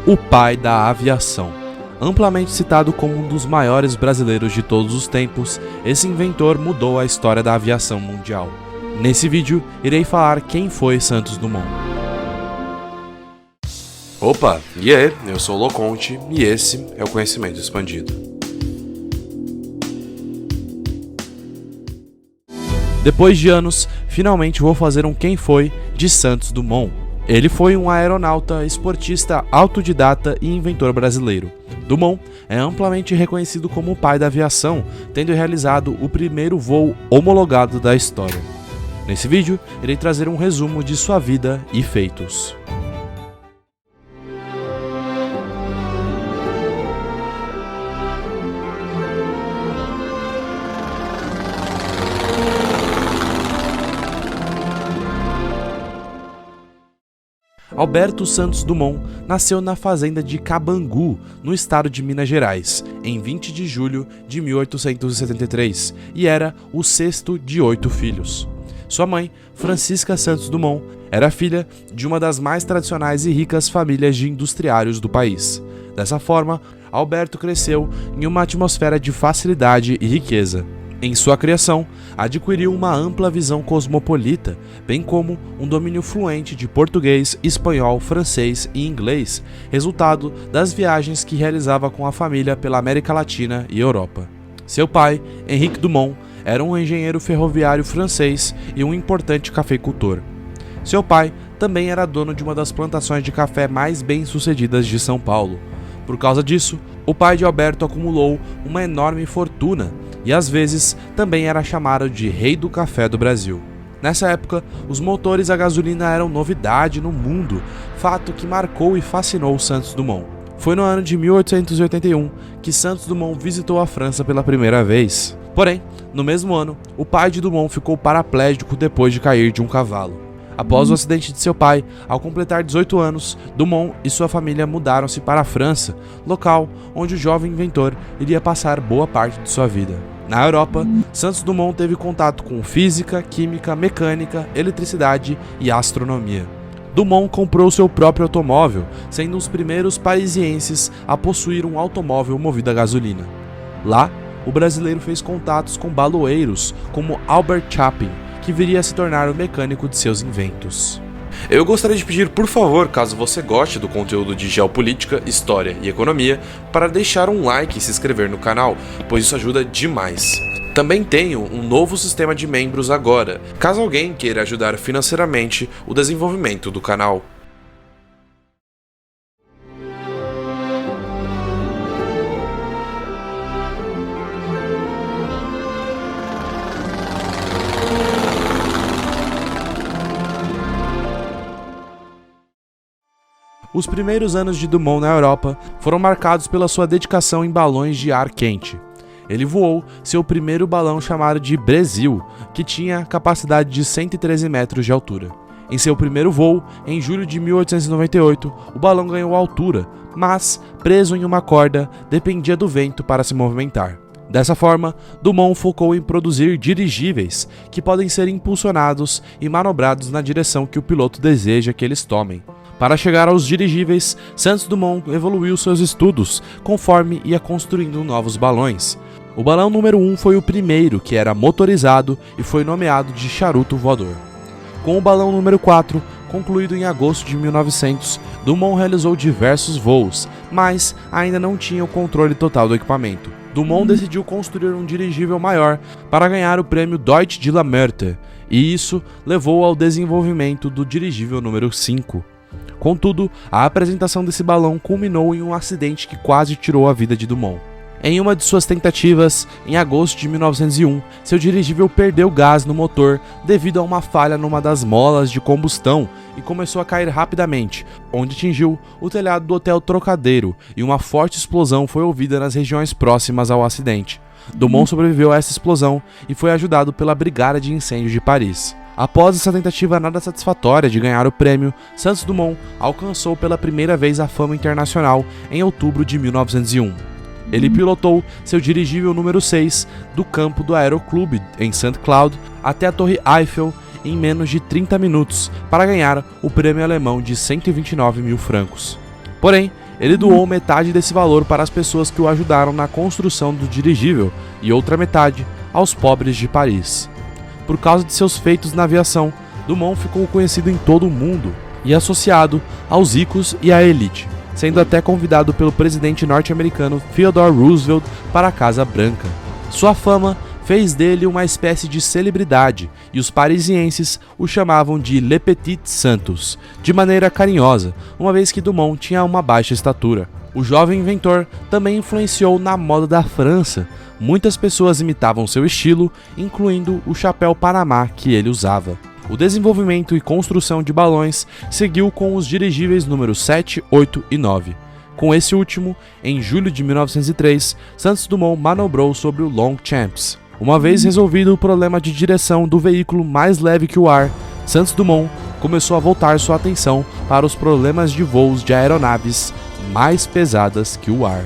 o pai da aviação. Amplamente citado como um dos maiores brasileiros de todos os tempos, esse inventor mudou a história da aviação mundial. Nesse vídeo, irei falar quem foi Santos Dumont. Opa, e aí? Eu sou o Loconte e esse é o Conhecimento Expandido. Depois de anos, finalmente vou fazer um quem foi de Santos Dumont. Ele foi um aeronauta, esportista, autodidata e inventor brasileiro. Dumont é amplamente reconhecido como o pai da aviação, tendo realizado o primeiro voo homologado da história. Nesse vídeo, irei trazer um resumo de sua vida e feitos. Alberto Santos Dumont nasceu na fazenda de Cabangu, no estado de Minas Gerais, em 20 de julho de 1873, e era o sexto de 8 filhos. Sua mãe, Francisca Santos Dumont, era filha de uma das mais tradicionais e ricas famílias de industriários do país. Dessa forma, Alberto cresceu em uma atmosfera de facilidade e riqueza. Em sua criação, adquiriu uma ampla visão cosmopolita, bem como um domínio fluente de português, espanhol, francês e inglês, resultado das viagens que realizava com a família pela América Latina e Europa. Seu pai, Henrique Dumont, era um engenheiro ferroviário francês e um importante cafeicultor. Seu pai também era dono de uma das plantações de café mais bem-sucedidas de São Paulo. Por causa disso, o pai de Alberto acumulou uma enorme fortuna e às vezes também era chamado de Rei do Café do Brasil. Nessa época, os motores a gasolina eram novidade no mundo, fato que marcou e fascinou Santos Dumont. Foi no ano de 1881 que Santos Dumont visitou a França pela primeira vez. Porém, no mesmo ano, o pai de Dumont ficou paraplégico depois de cair de um cavalo. Após o acidente de seu pai, ao completar 18 anos, Dumont e sua família mudaram-se para a França, local onde o jovem inventor iria passar boa parte de sua vida. Na Europa, Santos Dumont teve contato com física, química, mecânica, eletricidade e astronomia. Dumont comprou seu próprio automóvel, sendo um dos primeiros parisienses a possuir um automóvel movido a gasolina. Lá, o brasileiro fez contatos com baloeiros como Albert Chapin, que viria a se tornar o mecânico de seus inventos. Eu gostaria de pedir, por favor, caso você goste do conteúdo de geopolítica, história e economia, para deixar um like e se inscrever no canal, pois isso ajuda demais. Também tenho um novo sistema de membros agora, caso alguém queira ajudar financeiramente o desenvolvimento do canal. Os primeiros anos de Dumont na Europa foram marcados pela sua dedicação em balões de ar quente. Ele voou seu primeiro balão chamado de Brasil, que tinha capacidade de 113 metros de altura. Em seu primeiro voo, em julho de 1898, o balão ganhou altura, mas, preso em uma corda, dependia do vento para se movimentar. Dessa forma, Dumont focou em produzir dirigíveis, que podem ser impulsionados e manobrados na direção que o piloto deseja que eles tomem. Para chegar aos dirigíveis, Santos Dumont evoluiu seus estudos, conforme ia construindo novos balões. O balão número 1 foi o primeiro que era motorizado e foi nomeado de charuto voador. Com o balão número 4, concluído em agosto de 1900, Dumont realizou diversos voos, mas ainda não tinha o controle total do equipamento. Dumont decidiu construir um dirigível maior para ganhar o prêmio Deutsche de la Meurthe, e isso levou ao desenvolvimento do dirigível número 5. Contudo, a apresentação desse balão culminou em um acidente que quase tirou a vida de Dumont. Em uma de suas tentativas, em agosto de 1901, seu dirigível perdeu gás no motor devido a uma falha numa das molas de combustão e começou a cair rapidamente, onde atingiu o telhado do Hotel Trocadeiro e uma forte explosão foi ouvida nas regiões próximas ao acidente. Dumont sobreviveu a essa explosão e foi ajudado pela Brigada de Incêndio de Paris. Após essa tentativa nada satisfatória de ganhar o prêmio, Santos Dumont alcançou pela primeira vez a fama internacional em outubro de 1901. Ele pilotou seu dirigível número 6 do campo do Aeroclube em Saint Cloud até a Torre Eiffel em menos de 30 minutos para ganhar o prêmio alemão de 129 mil francos. Porém, Ele doou metade desse valor para as pessoas que o ajudaram na construção do dirigível e outra metade aos pobres de Paris. Por causa de seus feitos na aviação, Dumont ficou conhecido em todo o mundo e associado aos ricos e à elite, sendo até convidado pelo presidente norte-americano Theodore Roosevelt para a Casa Branca. Sua fama fez dele uma espécie de celebridade e os parisienses o chamavam de Le Petit Santos, de maneira carinhosa, uma vez que Dumont tinha uma baixa estatura. O jovem inventor também influenciou na moda da França. Muitas pessoas imitavam seu estilo, incluindo o chapéu Panamá que ele usava. O desenvolvimento e construção de balões seguiu com os dirigíveis números 7, 8 e 9. Com esse último, em julho de 1903, Santos Dumont manobrou sobre o Longchamps. Uma vez resolvido o problema de direção do veículo mais leve que o ar, Santos Dumont começou a voltar sua atenção para os problemas de voos de aeronaves mais pesadas que o ar.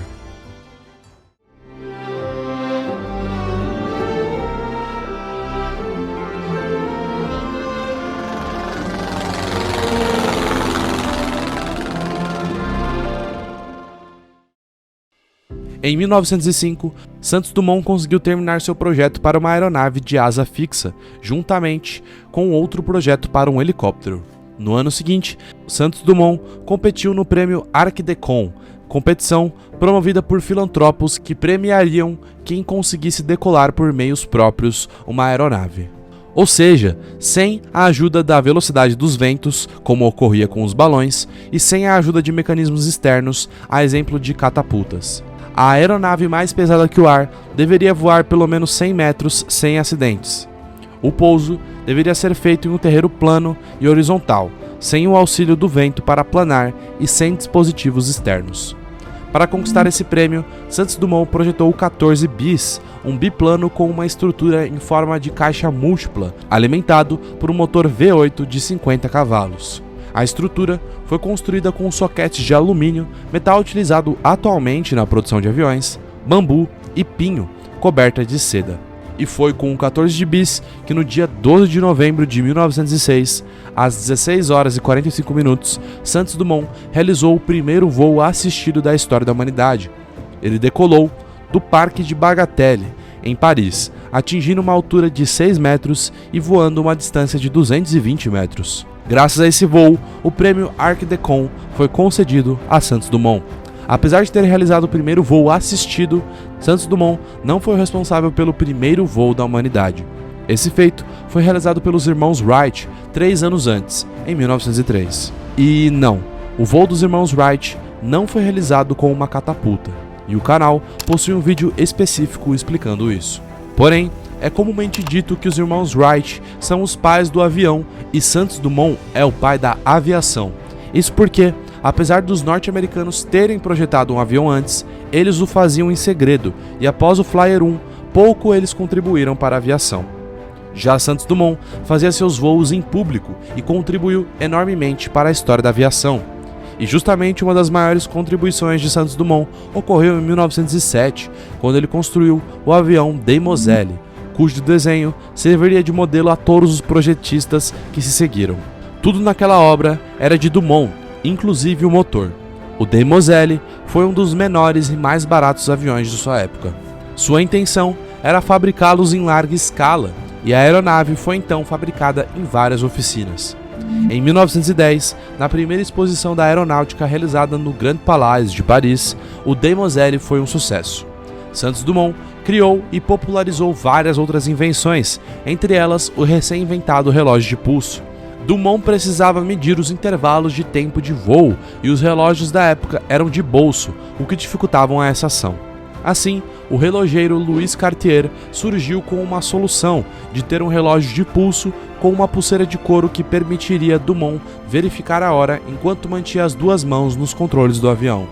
Em 1905, Santos Dumont conseguiu terminar seu projeto para uma aeronave de asa fixa, juntamente com outro projeto para um helicóptero. No ano seguinte, Santos Dumont competiu no prêmio Arc de Com, competição promovida por filantropos que premiariam quem conseguisse decolar por meios próprios uma aeronave. Ou seja, sem a ajuda da velocidade dos ventos, como ocorria com os balões, e sem a ajuda de mecanismos externos, a exemplo de catapultas. A aeronave mais pesada que o ar deveria voar pelo menos 100 metros sem acidentes. O pouso deveria ser feito em um terreno plano e horizontal, sem o auxílio do vento para planar e sem dispositivos externos. Para conquistar esse prêmio, Santos Dumont projetou o 14 bis, um biplano com uma estrutura em forma de caixa múltipla, alimentado por um motor V8 de 50 cavalos. A estrutura foi construída com soquetes de alumínio, metal utilizado atualmente na produção de aviões, bambu e pinho, coberta de seda. E foi com o 14 bis que no dia 12 de novembro de 1906, às 16 horas e 45 minutos, Santos Dumont realizou o primeiro voo assistido da história da humanidade. Ele decolou do Parque de Bagatelle, em Paris, atingindo uma altura de 6 metros e voando uma distância de 220 metros. Graças a esse voo, o prêmio Arc de Com foi concedido a Santos Dumont. Apesar de ter realizado o primeiro voo assistido, Santos Dumont não foi responsável pelo primeiro voo da humanidade. Esse feito foi realizado pelos irmãos Wright 3 anos antes, em 1903. E não, o voo dos irmãos Wright não foi realizado com uma catapulta, e o canal possui um vídeo específico explicando isso. Porém, é comumente dito que os irmãos Wright são os pais do avião e Santos Dumont é o pai da aviação. Isso porque, apesar dos norte-americanos terem projetado um avião antes, eles o faziam em segredo e após o Flyer 1, pouco eles contribuíram para a aviação. Já Santos Dumont fazia seus voos em público e contribuiu enormemente para a história da aviação. E justamente uma das maiores contribuições de Santos Dumont ocorreu em 1907, quando ele construiu o avião Demoiselle, cujo desenho serviria de modelo a todos os projetistas que se seguiram. Tudo naquela obra era de Dumont, inclusive o motor. O Demoiselle foi um dos menores e mais baratos aviões de sua época. Sua intenção era fabricá-los em larga escala, e a aeronave foi então fabricada em várias oficinas. Em 1910, na primeira exposição da aeronáutica realizada no Grand Palais de Paris, o Demoiselle foi um sucesso. Santos Dumont criou e popularizou várias outras invenções, entre elas o recém-inventado relógio de pulso. Dumont precisava medir os intervalos de tempo de voo e os relógios da época eram de bolso, o que dificultavam essa ação. Assim, o relojeiro Louis Cartier surgiu com uma solução de ter um relógio de pulso com uma pulseira de couro que permitiria Dumont verificar a hora enquanto mantinha as duas mãos nos controles do avião.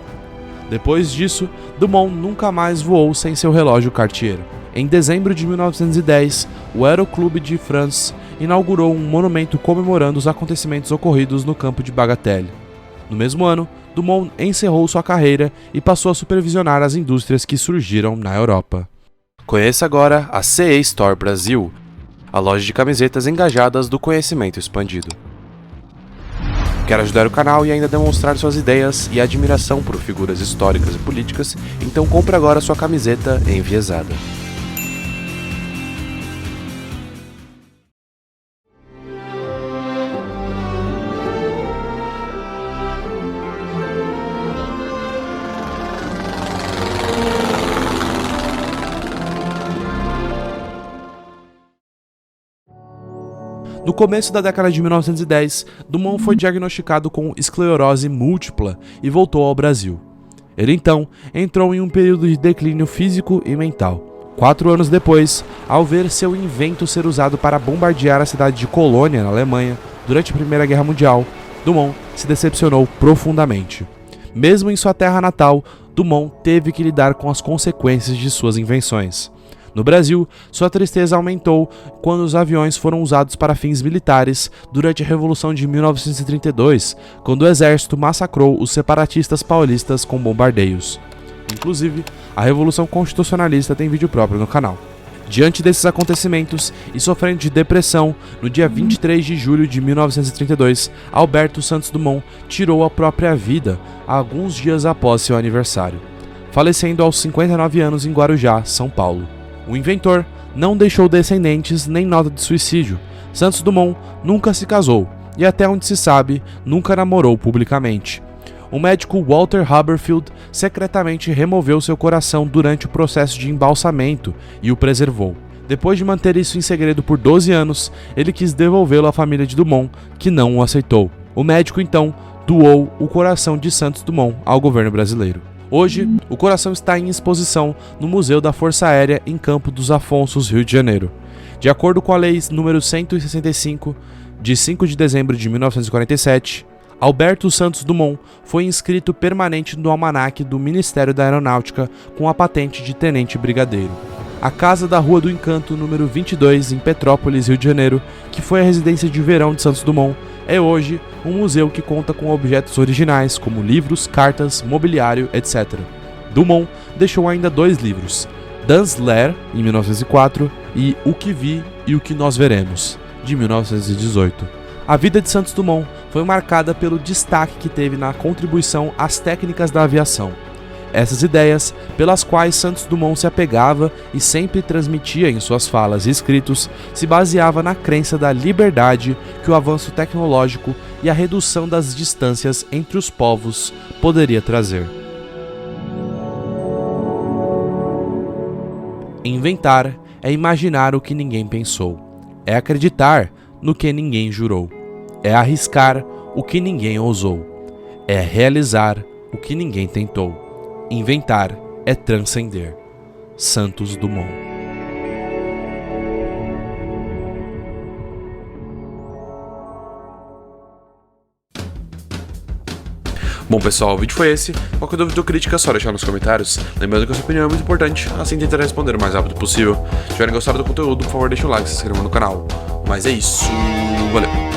Depois disso, Dumont nunca mais voou sem seu relógio Cartier. Em dezembro de 1910, o Aeroclube de France inaugurou um monumento comemorando os acontecimentos ocorridos no campo de Bagatelle. No mesmo ano, Dumont encerrou sua carreira e passou a supervisionar as indústrias que surgiram na Europa. Conheça agora a CA Store Brasil, a loja de camisetas engajadas do conhecimento expandido. Quer ajudar o canal e ainda demonstrar suas ideias e admiração por figuras históricas e políticas? Então compre agora sua camiseta enviesada. No começo da década de 1910, Dumont foi diagnosticado com esclerose múltipla e voltou ao Brasil. Ele então entrou em um período de declínio físico e mental. 4 anos depois, ao ver seu invento ser usado para bombardear a cidade de Colônia, na Alemanha, durante a Primeira Guerra Mundial, Dumont se decepcionou profundamente. Mesmo em sua terra natal, Dumont teve que lidar com as consequências de suas invenções. No Brasil, sua tristeza aumentou quando os aviões foram usados para fins militares durante a Revolução de 1932, quando o exército massacrou os separatistas paulistas com bombardeios. Inclusive, a Revolução Constitucionalista tem vídeo próprio no canal. Diante desses acontecimentos e sofrendo de depressão, no dia 23 de julho de 1932, Alberto Santos Dumont tirou a própria vida alguns dias após seu aniversário, falecendo aos 59 anos em Guarujá, São Paulo. O inventor não deixou descendentes nem nota de suicídio. Santos Dumont nunca se casou e, até onde se sabe, nunca namorou publicamente. O médico Walter Haberfield secretamente removeu seu coração durante o processo de embalsamento e o preservou. Depois de manter isso em segredo por 12 anos, ele quis devolvê-lo à família de Dumont, que não o aceitou. O médico então doou o coração de Santos Dumont ao governo brasileiro. Hoje, o coração está em exposição no Museu da Força Aérea em Campo dos Afonsos, Rio de Janeiro. De acordo com a Lei nº 165, de 5 de dezembro de 1947, Alberto Santos Dumont foi inscrito permanente no almanaque do Ministério da Aeronáutica com a patente de tenente brigadeiro. A Casa da Rua do Encanto, número 22, em Petrópolis, Rio de Janeiro, que foi a residência de verão de Santos Dumont, é hoje um museu que conta com objetos originais, como livros, cartas, mobiliário, etc. Dumont deixou ainda 2 livros, Dans l'air, em 1904, e O que vi e o que nós veremos, de 1918. A vida de Santos Dumont foi marcada pelo destaque que teve na contribuição às técnicas da aviação. Essas ideias, pelas quais Santos Dumont se apegava e sempre transmitia em suas falas e escritos, se baseava na crença da liberdade que o avanço tecnológico e a redução das distâncias entre os povos poderia trazer. Inventar é imaginar o que ninguém pensou, é acreditar no que ninguém jurou, é arriscar o que ninguém ousou, é realizar o que ninguém tentou. Inventar é transcender. Santos Dumont. Bom pessoal, o vídeo foi esse. Qualquer dúvida ou crítica é só deixar nos comentários. Lembrando que a sua opinião é muito importante, assim tentarei responder o mais rápido possível. Se tiverem gostado do conteúdo, por favor deixe o like e se inscreva no canal. Mas é isso, valeu!